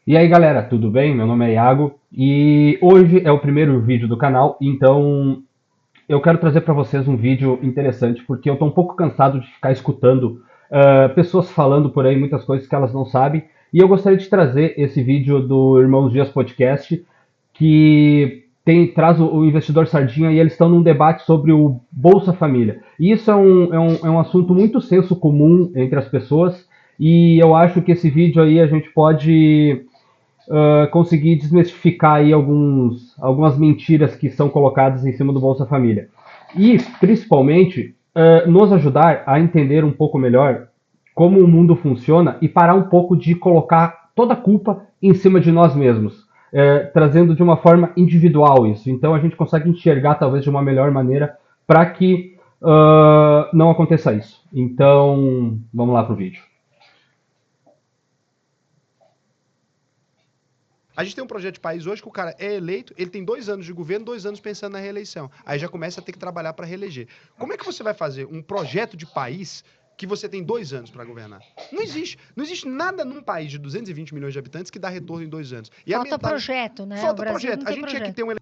E aí galera, tudo bem? Meu nome é Iago e hoje é o primeiro vídeo do canal, então eu quero trazer para vocês um vídeo interessante porque eu estou um pouco cansado de ficar escutando pessoas falando por aí muitas coisas que elas não sabem e eu gostaria de trazer esse vídeo do Irmãos Dias Podcast que traz o investidor Sardinha e eles estão num debate sobre o Bolsa Família. E isso é um assunto muito senso comum entre as pessoas e eu acho que esse vídeo aí a gente pode conseguir desmistificar aí algumas mentiras que são colocadas em cima do Bolsa Família. E, principalmente, nos ajudar a entender um pouco melhor como o mundo funciona e parar um pouco de colocar toda a culpa em cima de nós mesmos, trazendo de uma forma individual isso. Então a gente consegue enxergar talvez de uma melhor maneira para que não aconteça isso. Então, vamos lá pro vídeo. A gente tem um projeto de país hoje que o cara é eleito, ele tem 2 anos de governo, 2 anos pensando na reeleição. Aí já começa a ter que trabalhar para reeleger. Como é que você vai fazer um projeto de país que você tem 2 anos para governar? Não existe. Não existe nada num país de 220 milhões de habitantes que dá retorno em 2 anos. Falta projeto, né? Falta O Brasil projeto. não A tem gente tinha que projeto.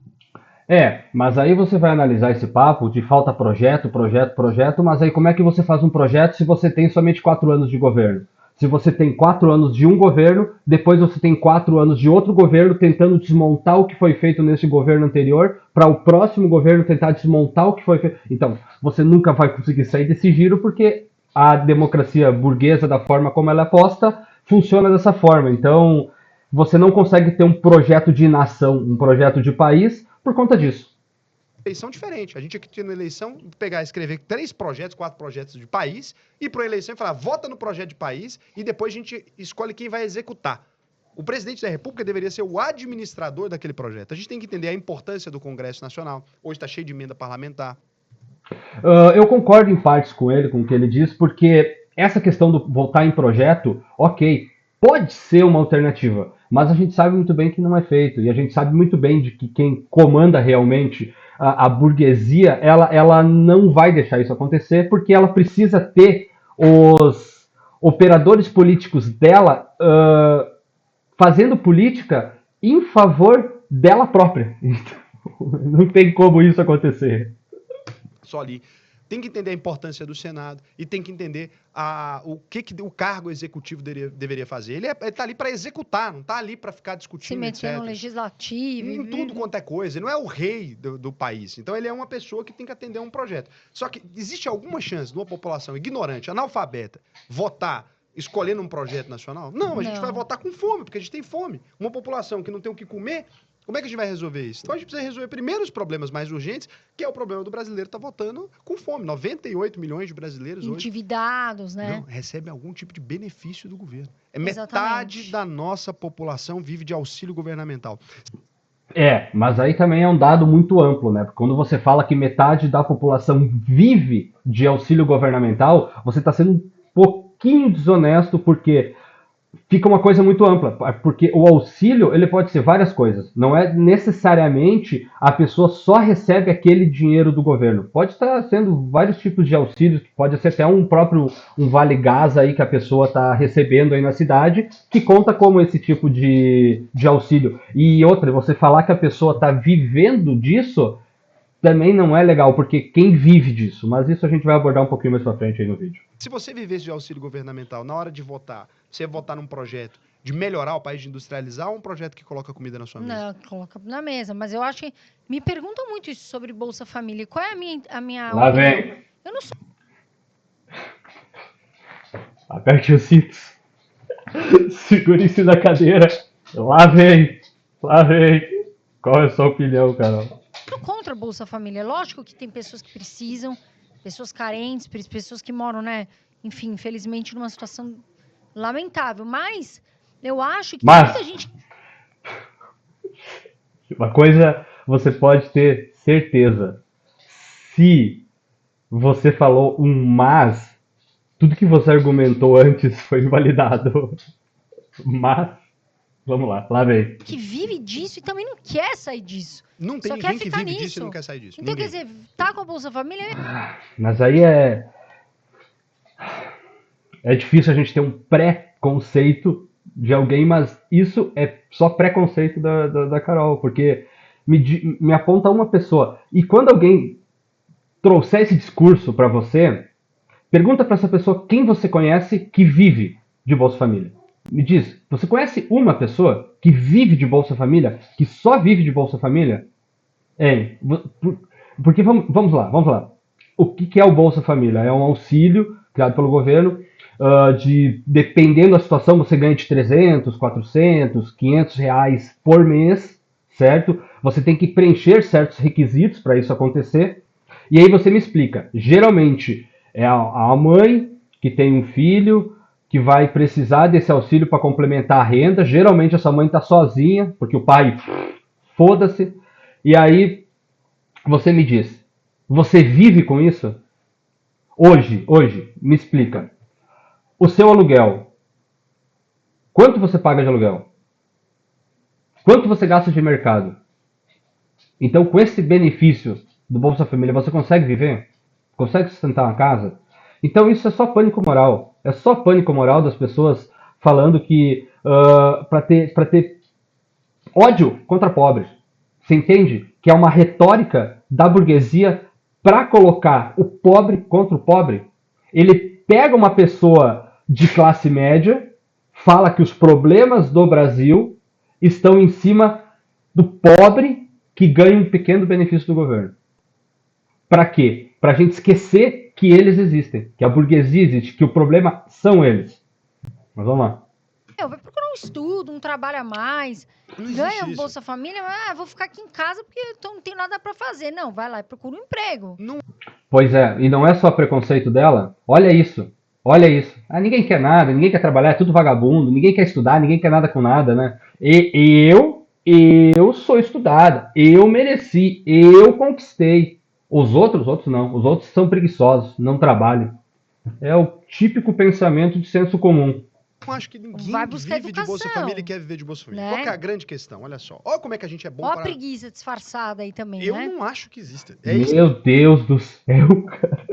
ter um Mas aí você vai analisar esse papo de falta projeto, projeto, projeto, mas aí como é que você faz um projeto se você tem somente 4 anos de governo? Se você tem 4 anos de um governo, depois você tem 4 anos de outro governo tentando desmontar o que foi feito nesse governo anterior, para o próximo governo tentar desmontar o que foi feito. Então, você nunca vai conseguir sair desse giro porque a democracia burguesa, da forma como ela é posta, funciona dessa forma. Então, você não consegue ter um projeto de nação, um projeto de país, por conta disso. eleição diferente. A gente tinha que ter uma eleição, pegar, escrever 3 projetos, 4 projetos de país, ir para a eleição e falar, vota no projeto de país e depois a gente escolhe quem vai executar. O presidente da República deveria ser o administrador daquele projeto. A gente tem que entender a importância do Congresso Nacional. Hoje está cheio de emenda parlamentar. Eu concordo em partes com ele, com o que ele diz, porque essa questão do votar em projeto, ok, pode ser uma alternativa, mas a gente sabe muito bem que não é feito, e a gente sabe muito bem de que quem comanda realmente a burguesia, ela não vai deixar isso acontecer, porque ela precisa ter os operadores políticos dela fazendo política em favor dela própria. Então, não tem como isso acontecer. Só ali. Tem que entender a importância do Senado e tem que entender o que o cargo executivo deveria fazer. Ele está ali para executar, não está ali para ficar Se discutindo, meter etc. no legislativo. Em tudo quanto é coisa. Ele não é o rei do país. Então ele é uma pessoa que tem que atender um projeto. Só que existe alguma chance de uma população ignorante, analfabeta, votar escolhendo um projeto nacional? Não, a gente vai votar com fome, porque a gente tem fome. Uma população que não tem o que comer, como é que a gente vai resolver isso? Então a gente precisa resolver primeiro os problemas mais urgentes, que é o problema do brasileiro estar votando com fome. 98 milhões de brasileiros hoje Endividados, né? não recebem algum tipo de benefício do governo. Exatamente. Metade da nossa população vive de auxílio governamental. Mas aí também é um dado muito amplo, né? Porque quando você fala que metade da população vive de auxílio governamental, você está sendo um pouquinho desonesto, porque fica uma coisa muito ampla, porque o auxílio ele pode ser várias coisas. Não é necessariamente a pessoa só recebe aquele dinheiro do governo. Pode estar sendo vários tipos de auxílios, pode ser até um vale gás aí que a pessoa está recebendo aí na cidade, que conta como esse tipo de auxílio. E outra, você falar que a pessoa está vivendo disso também não é legal, porque quem vive disso? Mas isso a gente vai abordar um pouquinho mais pra frente aí no vídeo. Se você vivesse de auxílio governamental, na hora de votar, você ia votar num projeto de melhorar o país, de industrializar, ou um projeto que coloca comida na sua mesa? Não, coloca na mesa. Mas eu acho que. Me perguntam muito isso sobre Bolsa Família. Qual é a minha Lá opinião? vem. Eu não sou. Aperte os cintos. Segure-se na cadeira. Lá vem. Lá vem. Qual é a sua opinião, Carol? Contra a Bolsa Família. Lógico que tem pessoas que precisam, pessoas carentes, pessoas que moram, né? Enfim, infelizmente, numa situação lamentável. Mas eu acho que Mas muita gente. uma coisa você pode ter certeza. Se você falou um mas, tudo que você argumentou antes foi invalidado. Mas, vamos lá vem. Que vive disso e também não quer sair disso. Não tem Só ninguém quer que ficar vive nisso. disso e não quer sair disso. Então, Ninguém. quer dizer, tá com a Bolsa Família. Mas aí é difícil a gente ter um pré-conceito de alguém, mas isso é só preconceito da Carol, porque me aponta uma pessoa. E quando alguém trouxer esse discurso para você, pergunta para essa pessoa quem você conhece que vive de Bolsa Família. Me diz, você conhece uma pessoa que vive de Bolsa Família, que só vive de Bolsa Família? É, porque vamos lá. O que é o Bolsa Família? É um auxílio criado pelo governo, dependendo da situação, você ganha de 300, 400, 500 reais por mês, certo? Você tem que preencher certos requisitos para isso acontecer. E aí você me explica. Geralmente é a mãe que tem um filho que vai precisar desse auxílio para complementar a renda. Geralmente essa mãe está sozinha, porque o pai foda-se. E aí você me diz, você vive com isso? Hoje, me explica. O seu aluguel, quanto você paga de aluguel? Quanto você gasta de mercado? Então, com esse benefício do Bolsa Família, você consegue viver? Consegue sustentar uma casa? Então, isso é só pânico moral. É só pânico moral das pessoas falando que para ter ódio contra pobres. Você entende? Que é uma retórica da burguesia para colocar o pobre contra o pobre. Ele pega uma pessoa de classe média, fala que os problemas do Brasil estão em cima do pobre que ganha um pequeno benefício do governo. Para quê? Para a gente esquecer que eles existem, que a burguesia existe, que o problema são eles. Mas vamos lá. Vai procurar um estudo, um trabalho a mais, ganha um Bolsa Família, vou ficar aqui em casa porque não tenho nada para fazer. Não, vai lá e procura um emprego. Pois é, e não é só preconceito dela. Olha isso. Ninguém quer nada, ninguém quer trabalhar, é tudo vagabundo, ninguém quer estudar, ninguém quer nada com nada, né? E eu sou estudada, eu mereci, eu conquistei. Os outros não. Os outros são preguiçosos, não trabalham. É o típico pensamento de senso comum. Eu acho que ninguém Vai que buscar vive de Bolsa educação, Família e quer viver de Bolsa Família. né? Qual que é a grande questão? Olha só. Olha como é que a gente é bom Ó a para... preguiça disfarçada aí também, Eu né? não acho que exista. É isso. Meu Deus do céu, cara.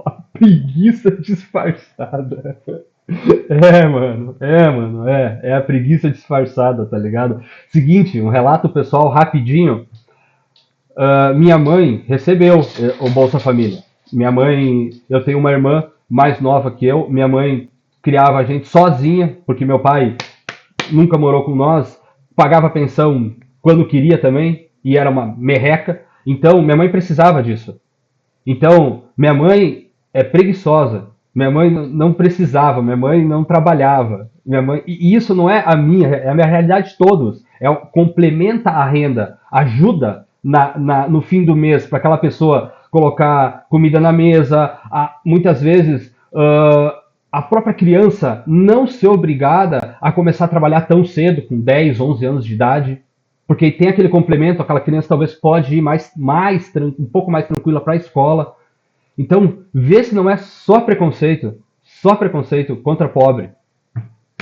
A preguiça disfarçada. É a preguiça disfarçada, tá ligado? Seguinte, um relato pessoal rapidinho. Minha mãe recebeu o Bolsa Família. Eu tenho uma irmã mais nova que eu. Minha mãe criava a gente sozinha, porque meu pai nunca morou com nós, pagava pensão quando queria também, e era uma merreca. Então, minha mãe precisava disso. Então, minha mãe é preguiçosa. Minha mãe não precisava, minha mãe não trabalhava. E isso não é a minha, é a minha realidade de todos. Complementa a renda, ajuda no fim do mês para aquela pessoa colocar comida na mesa. Muitas vezes a própria criança não ser obrigada a começar a trabalhar tão cedo, com 10, 11 anos de idade, porque tem aquele complemento, aquela criança talvez pode ir um pouco mais tranquila para a escola. Então, vê se não é só preconceito contra pobre.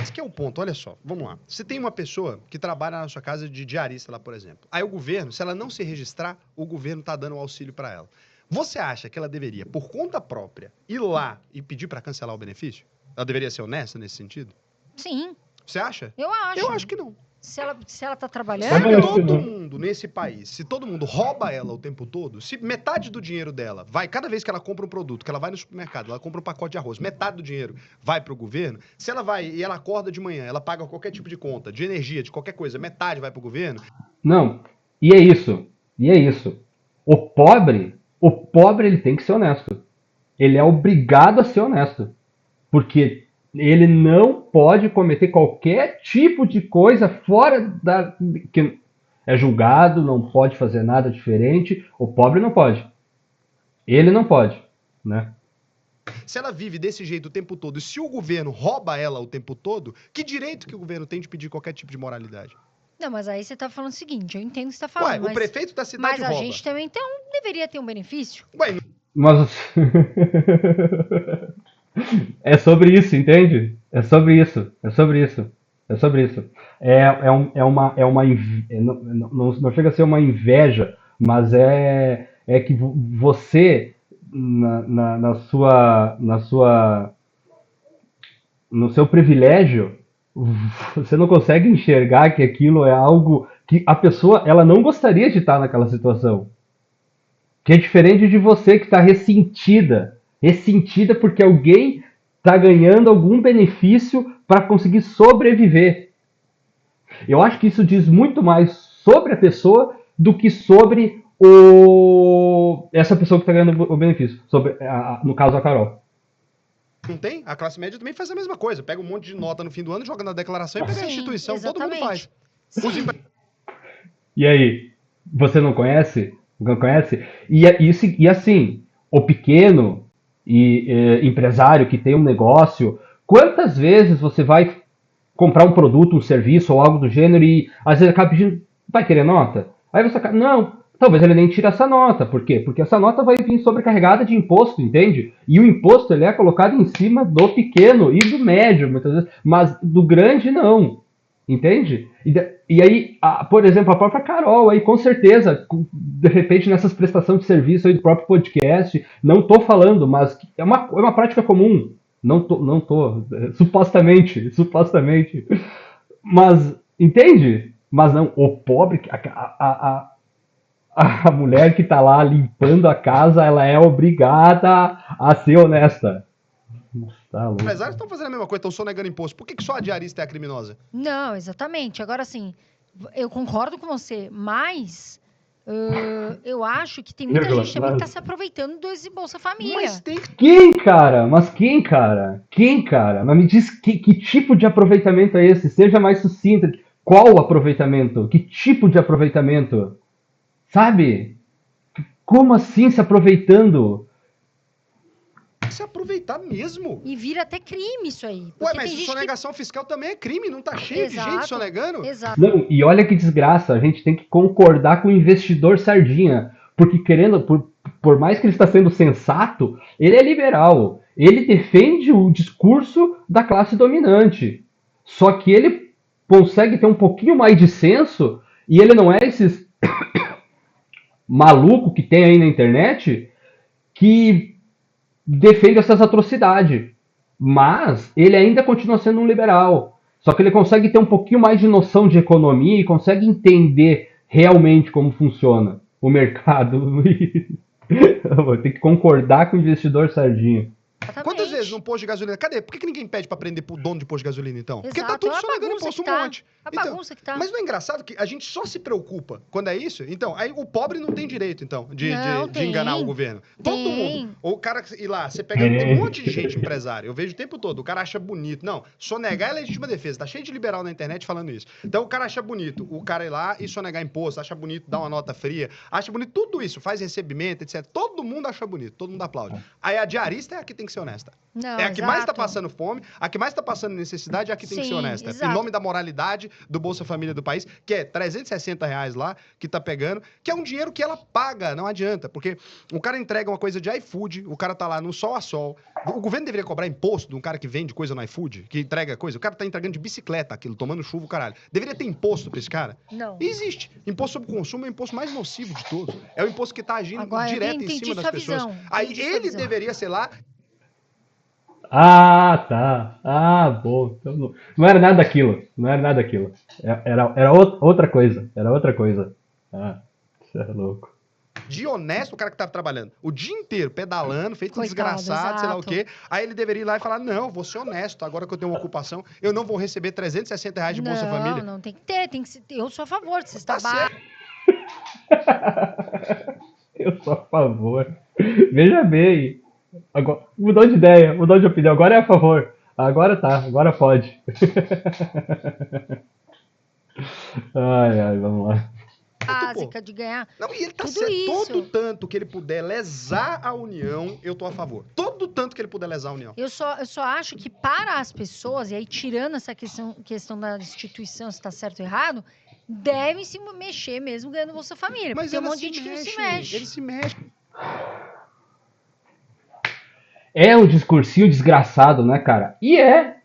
Esse que é o ponto, olha só, vamos lá. Você tem uma pessoa que trabalha na sua casa de diarista lá, por exemplo. Aí o governo, se ela não se registrar, o governo tá dando um auxílio para ela. Você acha que ela deveria, por conta própria, ir lá e pedir para cancelar o benefício? Ela deveria ser honesta nesse sentido? Sim. Você acha? Eu acho. Eu acho que não. Se ela tá trabalhando... Se todo mundo nesse país, se todo mundo rouba ela o tempo todo, se metade do dinheiro dela vai, cada vez que ela compra um produto, que ela vai no supermercado, ela compra um pacote de arroz, metade do dinheiro vai pro governo, se ela vai e ela acorda de manhã, ela paga qualquer tipo de conta, de energia, de qualquer coisa, metade vai pro governo. Não, e é isso. O pobre ele tem que ser honesto. Ele é obrigado a ser honesto. Porque ele não pode cometer qualquer tipo de coisa fora que é julgado, não pode fazer nada diferente. O pobre não pode. Ele não pode, né? Se ela vive desse jeito o tempo todo, e se o governo rouba ela o tempo todo, que direito que o governo tem de pedir qualquer tipo de moralidade? Não, mas aí você tá falando o seguinte, eu entendo o que você tá falando. O prefeito da cidade rouba. Mas a rouba. gente também então deveria ter um benefício. Mas é sobre isso, entende? É sobre isso. Não chega a ser uma inveja, mas é que você no seu privilégio, você não consegue enxergar que aquilo é algo que a pessoa ela não gostaria de estar naquela situação. Que é diferente de você que está ressentida. Ressentida porque alguém está ganhando algum benefício para conseguir sobreviver. Eu acho que isso diz muito mais sobre a pessoa do que sobre essa pessoa que está ganhando o benefício. Sobre, no caso, a Carol. Não tem? A classe média também faz a mesma coisa. Pega um monte de nota no fim do ano, joga na declaração e pega a instituição. Todo mundo faz. E aí? Você não conhece? Não conhece? E assim, o pequeno empresário que tem um negócio, quantas vezes você vai comprar um produto, um serviço ou algo do gênero e às vezes acaba pedindo, vai querer nota? Aí você acaba, não, talvez ele nem tire essa nota. Por quê? Porque essa nota vai vir sobrecarregada de imposto, entende? E o imposto ele é colocado em cima do pequeno e do médio, muitas vezes, mas do grande não. Entende? E aí, por exemplo, a própria Carol, aí com certeza, de repente nessas prestações de serviço aí do próprio podcast, não tô falando, mas é uma prática comum. Não tô, supostamente, mas, entende? Mas não, o pobre, a mulher que tá lá limpando a casa, ela é obrigada a ser honesta. Tá louco. Os empresários estão fazendo a mesma coisa, estão sonegando imposto. Por que só a diarista é a criminosa? Não, exatamente. Agora, assim, eu concordo com você, mas eu acho que tem muita gente também que está se aproveitando desse Bolsa Família. Mas tem... Quem, cara? Mas quem, cara? Quem, cara? Mas me diz que tipo de aproveitamento é esse? Seja mais sucinta. Qual aproveitamento? Que tipo de aproveitamento? Sabe? Como assim se aproveitando? Se aproveitar mesmo. E vira até crime isso aí. Ué, mas sonegação fiscal também é crime, não tá cheio de gente sonegando? Exato. Não, e olha que desgraça, a gente tem que concordar com o investidor sardinha, porque por mais que ele está sendo sensato, ele é liberal, ele defende o discurso da classe dominante, só que ele consegue ter um pouquinho mais de senso, e ele não é esses maluco que tem aí na internet, que defende essas atrocidades, mas ele ainda continua sendo um liberal. Só que ele consegue ter um pouquinho mais de noção de economia e consegue entender realmente como funciona o mercado. Vou ter que concordar com o investidor sardinha. Exatamente. Quantas vezes num posto de gasolina? Cadê? Por que ninguém pede pra prender pro dono de posto de gasolina, então? Exato. Porque tá tudo sonegando imposto um monte. A bagunça que tá. Mas não é engraçado que a gente só se preocupa quando é isso? Então, aí o pobre não tem direito, então, de enganar o governo. Todo mundo. Ou o cara ir lá, você pega. Tem um monte de gente empresária. Eu vejo o tempo todo. O cara acha bonito. Não, sonegar é legítima defesa. Tá cheio de liberal na internet falando isso. Então o cara acha bonito. O cara ir lá e sonegar imposto, acha bonito dar uma nota fria, acha bonito tudo isso, faz recebimento, etc. Todo mundo acha bonito, todo mundo aplaude. Aí a diarista é a que tem que ser honesta. Não, é a que mais tá passando fome, a que mais tá passando necessidade é a que tem que ser honesta. Exato. Em nome da moralidade do Bolsa Família do país, que é R$360 lá, que tá pegando, que é um dinheiro que ela paga, não adianta. Porque o cara entrega uma coisa de iFood, o cara tá lá no sol a sol. O governo deveria cobrar imposto de um cara que vende coisa no iFood, que entrega coisa. O cara tá entregando de bicicleta aquilo, tomando chuva, o caralho. Deveria ter imposto pra esse cara? Não. E existe. Imposto sobre consumo é o imposto mais nocivo de todos. É o imposto que tá agindo direto em cima das pessoas. Aí ele deveria, sei lá... Ah, tá. Ah, bom. Então, não era nada daquilo. Não era nada daquilo. Era outra coisa. Era outra coisa. Ah, você é louco. De honesto, o cara que tava trabalhando o dia inteiro, pedalando, feito um desgraçado, sei lá o quê. Aí ele deveria ir lá e falar, não, vou ser honesto, agora que eu tenho uma ocupação, eu não vou receber R$360 de Bolsa Família. Não, tem que ter, eu sou a favor desse trabalho. Eu sou a favor. Veja bem. Agora, mudou de ideia, mudou de opinião. Agora é a favor. Agora tá, agora pode. Ai, vamos lá. Básica de ganhar. Não, e ele tá certo. Todo tanto que ele puder lesar a União, eu tô a favor. Todo tanto que ele puder lesar a União. Eu só acho que para as pessoas, e aí tirando essa questão da instituição, se tá certo ou errado, devem se mexer mesmo ganhando Bolsa Família. Mas tem um monte de gente que não se mexe. Ele se mexe. É um discursinho desgraçado, né, cara? E é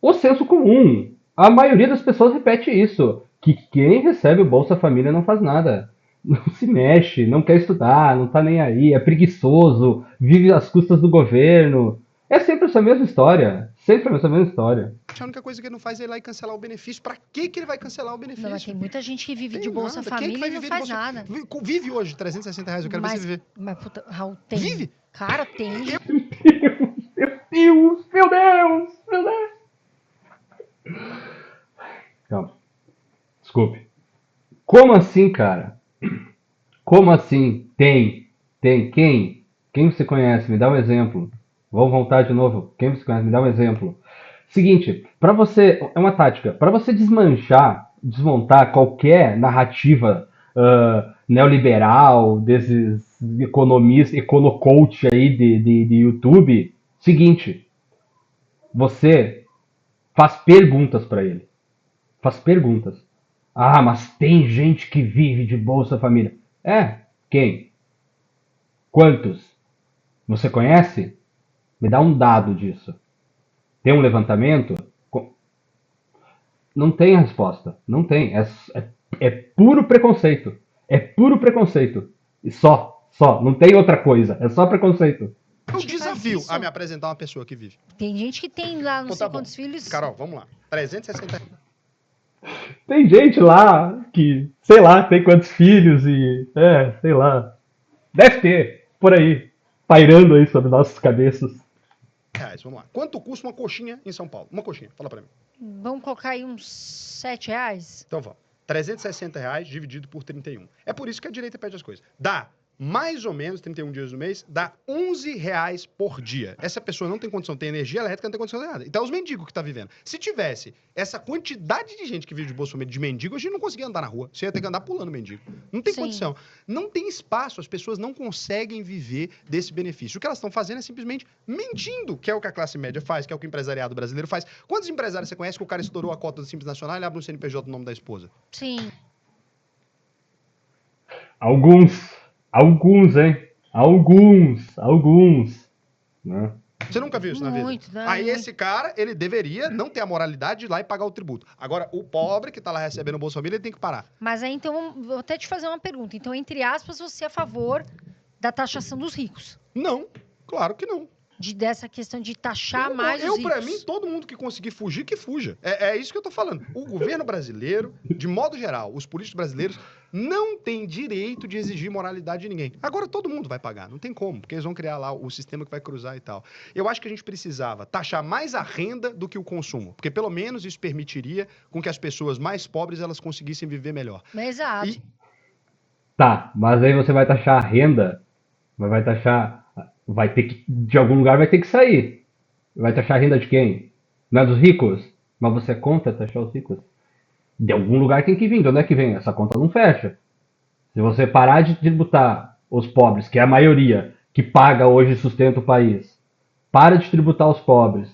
o senso comum. A maioria das pessoas repete isso. Que quem recebe o Bolsa Família não faz nada. Não se mexe, não quer estudar, não tá nem aí, é preguiçoso, vive às custas do governo. É sempre essa mesma história. Sempre essa mesma história. A única coisa que ele não faz é ir lá e cancelar o benefício. Pra que ele vai cancelar o benefício? Não, mas tem muita gente que vive Tem de Bolsa nada. Quem é que Família vai e não viver de faz Bolsa- nada. Vive hoje R$360, eu quero ver Mas, você viver. mas puta, Raul, tem. Vive? Cara, tem. Meu Deus, meu Deus, meu Deus. Calma. Desculpe. Como assim, cara? Como assim? Tem. Quem? Quem você conhece? Me dá um exemplo. Vou voltar de novo. Quem você conhece? Me dá um exemplo. Seguinte, para você, é uma tática, para você desmontar qualquer narrativa neoliberal, desses economistas, econocoach aí de YouTube, seguinte, você faz perguntas para ele. Faz perguntas. Ah, mas tem gente que vive de Bolsa Família. É? Quem? Quantos? Você conhece? Me dá um dado disso. Tem um levantamento? Não tem a resposta. Não tem. É puro preconceito. É puro preconceito. E só. Não tem outra coisa. É só preconceito. É um Gente, faz desafio isso. a me apresentar uma pessoa que vive. Tem gente que tem lá não Então sei tá bom. quantos filhos. Carol, vamos lá. 360. Tem gente lá que, sei lá, tem quantos filhos e. Sei lá. Deve ter, por aí. Pairando aí sobre nossas cabeças. Reais, vamos lá. Quanto custa uma coxinha em São Paulo? Uma coxinha, fala pra mim. Vamos colocar aí uns R$7. Então vamos. R$360 dividido por 31. É por isso que a direita pede as coisas. Dá mais ou menos 31 dias no mês, dá R$11 por dia. Essa pessoa não tem condição, tem energia elétrica, não tem condição de nada. Então, os mendigos que tá vivendo. Se tivesse essa quantidade de gente que vive de Bolsa Família de mendigo, a gente não conseguia andar na rua. Você ia ter que andar pulando mendigo. Não tem Sim. condição. Não tem espaço, as pessoas não conseguem viver desse benefício. O que elas estão fazendo é simplesmente mentindo, que é o que a classe média faz, que é o que o empresariado brasileiro faz. Quantos empresários você conhece que o cara estourou a cota do Simples Nacional e ele abre um CNPJ no nome da esposa? Sim. Alguns, hein? Alguns. Né? Você nunca viu isso na vida? Muito, né? Aí Muito. esse cara, ele deveria não ter a moralidade de ir lá e pagar o tributo. Agora, o pobre que tá lá recebendo o Bolsa Família, ele tem que parar. Mas aí, então, vou até te fazer uma pergunta. Então, entre aspas, você é a favor da taxação dos ricos? Não, claro que não. Dessa questão de taxar mais os Eu, ricos? pra mim, todo mundo que conseguir fugir, que fuja. É isso que eu tô falando. O governo brasileiro, de modo geral, os políticos brasileiros, não têm direito de exigir moralidade de ninguém. Agora todo mundo vai pagar, não tem como, porque eles vão criar lá o sistema que vai cruzar e tal. Eu acho que a gente precisava taxar mais a renda do que o consumo, porque pelo menos isso permitiria com que as pessoas mais pobres elas conseguissem viver melhor. Exato. E Tá, mas aí você vai taxar a renda, mas vai taxar. Vai ter que. De algum lugar vai ter que sair. Vai taxar a renda de quem? Não é dos ricos? Mas você é contra taxar os ricos? De algum lugar tem que vir. De onde é que vem? Essa conta não fecha. Se você parar de tributar os pobres, que é a maioria que paga hoje e sustenta o país, para de tributar os pobres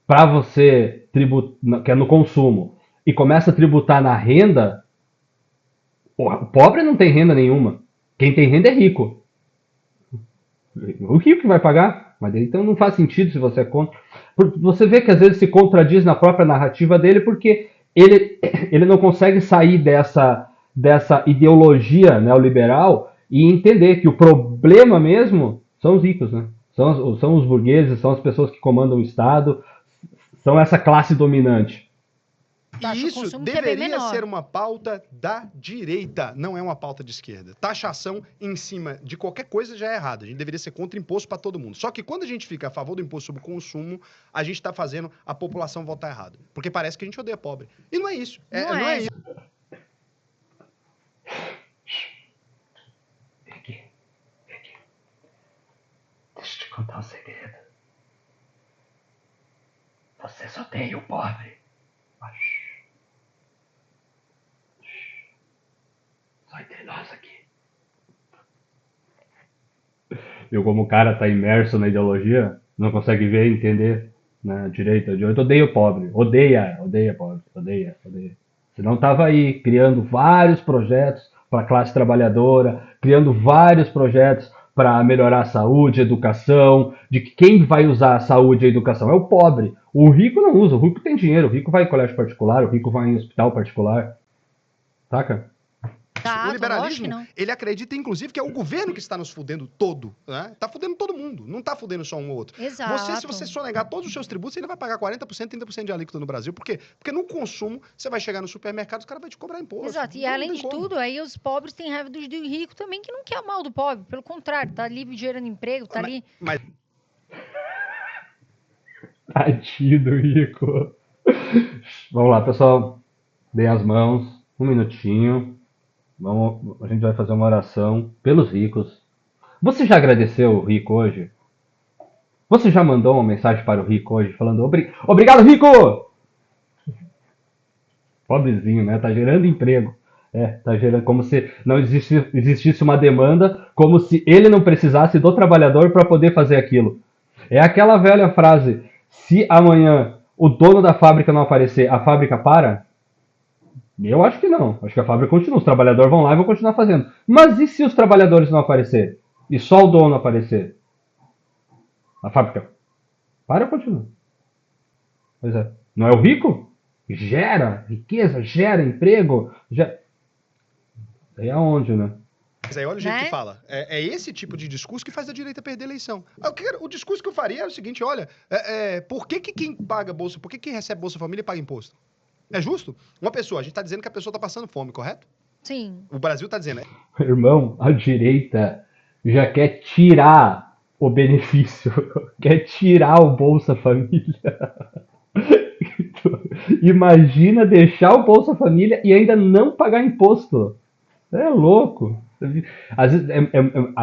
para você tributar, que é no consumo, e começa a tributar na renda, porra, o pobre não tem renda nenhuma. Quem tem renda é rico. O rico que vai pagar, mas então não faz sentido se você é contra. Você vê que às vezes se contradiz na própria narrativa dele porque ele não consegue sair dessa ideologia neoliberal e entender que o problema mesmo são os ricos, né? São os burgueses, são as pessoas que comandam o Estado, são essa classe dominante. Taxa E o isso consumo, que é bem deveria menor. ser uma pauta da direita, não é uma pauta de esquerda. Taxação em cima de qualquer coisa já é errado. A gente deveria ser contra imposto para todo mundo. Só que quando a gente fica a favor do imposto sobre o consumo, a gente está fazendo a população votar errado. Porque parece que a gente odeia pobre. E não é isso. Não Não é. é isso. Vem aqui. Deixa eu te contar um segredo. Você só tem o pobre. Só entre nós aqui. Eu, como o cara tá imerso na ideologia, não consegue ver e entender na direita. Eu odeio o pobre. Odeia pobre. Odeia. Senão tava aí criando vários projetos para a classe trabalhadora, criando vários projetos para melhorar a saúde, a educação, de que quem vai usar a saúde e a educação é o pobre. O rico não usa, o rico tem dinheiro, o rico vai em colégio particular, o rico vai em hospital particular. Saca? Exato, O liberalismo, lógico que não. ele acredita, inclusive, que é o governo que está nos fudendo todo. Né? Tá fudendo todo mundo, não tá fudendo só um ou outro. Exato. Se você sonegar todos os seus tributos, você ainda vai pagar 40%, 30% de alíquota no Brasil. Por quê? Porque no consumo, você vai chegar no supermercado, os caras vão te cobrar imposto. Exato. E Então, não além tem de como. tudo, aí os pobres têm raiva do rico também, que não quer o mal do pobre. Pelo contrário, tá ali gerando emprego, tá ali. Mas Tadinho do rico. Vamos lá, pessoal. Deem as mãos. Um minutinho. A gente vai fazer uma oração pelos ricos. Você já agradeceu o rico hoje? Você já mandou uma mensagem para o rico hoje falando obrigado, rico! Pobrezinho, né? Tá gerando emprego. Tá gerando como se não existisse uma demanda, como se ele não precisasse do trabalhador para poder fazer aquilo. É aquela velha frase: se amanhã o dono da fábrica não aparecer, a fábrica para? Eu acho que não. Acho que a fábrica continua. Os trabalhadores vão lá e vão continuar fazendo. Mas e se os trabalhadores não aparecer? E só o dono aparecer? A fábrica para ou continua? Pois é. Não é o rico? Gera riqueza, gera emprego. Aí aonde, né? Mas aí olha o jeito Né? que fala. É esse tipo de discurso que faz a direita perder a eleição. O discurso que eu faria é o seguinte, olha, por que quem paga bolsa, por que quem recebe Bolsa Família paga imposto? É justo? Uma pessoa, a gente está dizendo que a pessoa está passando fome, correto? Sim. O Brasil está dizendo. Irmão, a direita já quer tirar o benefício, quer tirar o Bolsa Família. Imagina deixar o Bolsa Família e ainda não pagar imposto. É louco. Às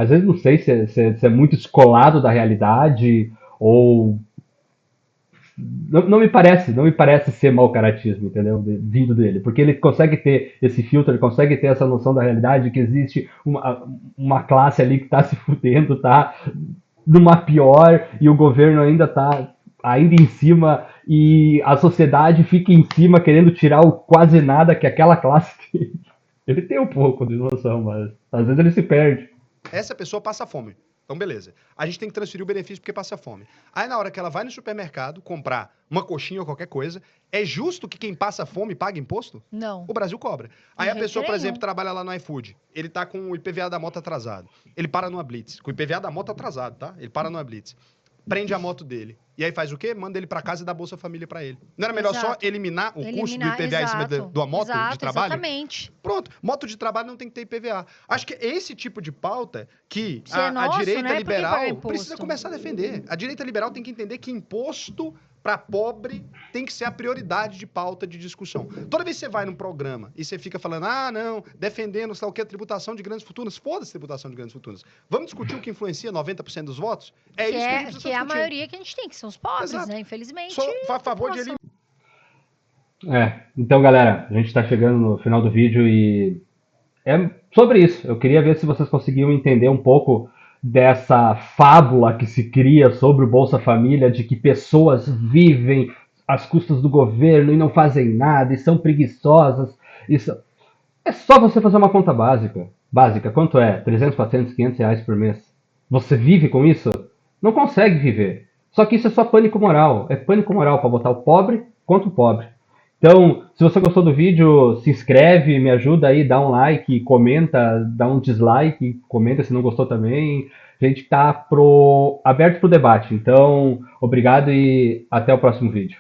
vezes não sei se é muito descolado da realidade ou não me parece ser mau caratismo, entendeu? Vindo dele, porque ele consegue ter esse filtro, ele consegue ter essa noção da realidade que existe uma classe ali que está se fudendo, tá numa pior e o governo ainda tá ainda em cima e a sociedade fica em cima querendo tirar o quase nada que aquela classe tem. Ele tem um pouco de noção, mas às vezes ele se perde. Essa pessoa passa fome. Então, beleza. A gente tem que transferir o benefício porque passa fome. Aí, na hora que ela vai no supermercado comprar uma coxinha ou qualquer coisa, é justo que quem passa fome pague imposto? Não. O Brasil cobra. Aí De a pessoa, jeito por exemplo, nenhum. trabalha lá no iFood. Ele tá com o IPVA da moto atrasado. Ele para numa Blitz. Com o IPVA da moto atrasado, tá? Ele para numa Blitz. Prende a moto dele. E aí faz o quê? Manda ele pra casa e dá Bolsa Família pra ele. Não era melhor só Exato. eliminar o custo do Eliminar, IPVA em cima exato. da moto de Exato, trabalho? exatamente. Pronto, moto de trabalho não tem que ter IPVA. Acho que é esse tipo de pauta que Se é a nosso, direita né? Por que liberal pagar imposto? precisa começar a defender. A direita liberal tem que entender que imposto para pobre tem que ser a prioridade de pauta de discussão. Toda vez que você vai num programa e você fica falando, não, defendendo, sei lá o que, a tributação de grandes fortunas, foda-se tributação de grandes fortunas. Vamos discutir o que influencia 90% dos votos? É isso que a gente precisa Que é a discutir. maioria que a gente tem, que são os pobres, Exato. né? Infelizmente. Sou a favor de população. eliminar. Então galera, a gente está chegando no final do vídeo e é sobre isso. Eu queria ver se vocês conseguiam entender um pouco dessa fábula que se cria sobre o Bolsa Família, de que pessoas vivem às custas do governo e não fazem nada e são preguiçosas. Isso é só você fazer uma conta básica. Básica, quanto é? 300, 400, 500 reais por mês. Você vive com isso? Não consegue viver. Só que isso é só pânico moral. É pânico moral para botar o pobre contra o pobre. Então, se você gostou do vídeo, se inscreve, me ajuda aí, dá um like, comenta, dá um dislike, comenta se não gostou também. A gente está aberto para o debate. Então, obrigado e até o próximo vídeo.